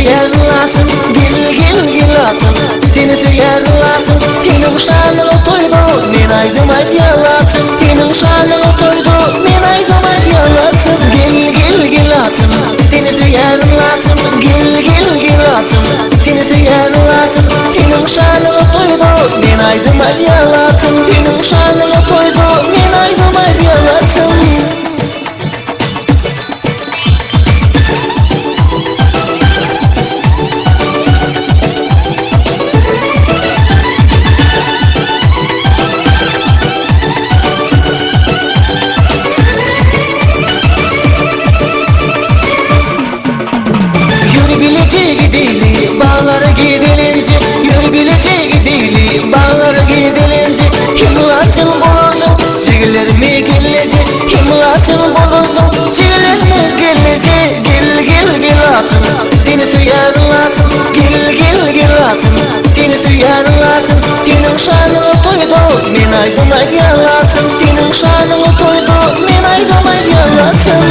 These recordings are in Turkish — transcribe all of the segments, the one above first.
tüyer atım, gil atım. Seni tüyer atım, senin şanını toydu. Men aydım aydiyalatım, senin şanını toydu. Men aydım aydiyalatım. Gil atım, seni tüyer atım, gil atım. Seni tüyer atım, senin şanını toydu. Men aydım aydiyalatım, senin şanını toydu. Men aydım aydiyalatım. Bağlara gidilince, yürü bileceği gidili. Bağlara gidilince, himmatım bulurdum, çiğlerimi gelecek. Himmatım bozuldu, çiğlerimi gelecek. Gil atım, seni tüyer atım. Gil atım, seni tüyer atım. Senin şanını toydu, men aydım aydiyalatım. Senin şanını toydu, men aydım aydiyalatım.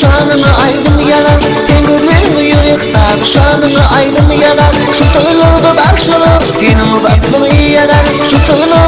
Şanını aydım yalan, sen gözlerini yürek tak. Şanını aydım yalan, şu toylarda başlalar, senin baktığını yalan. Şu toylarda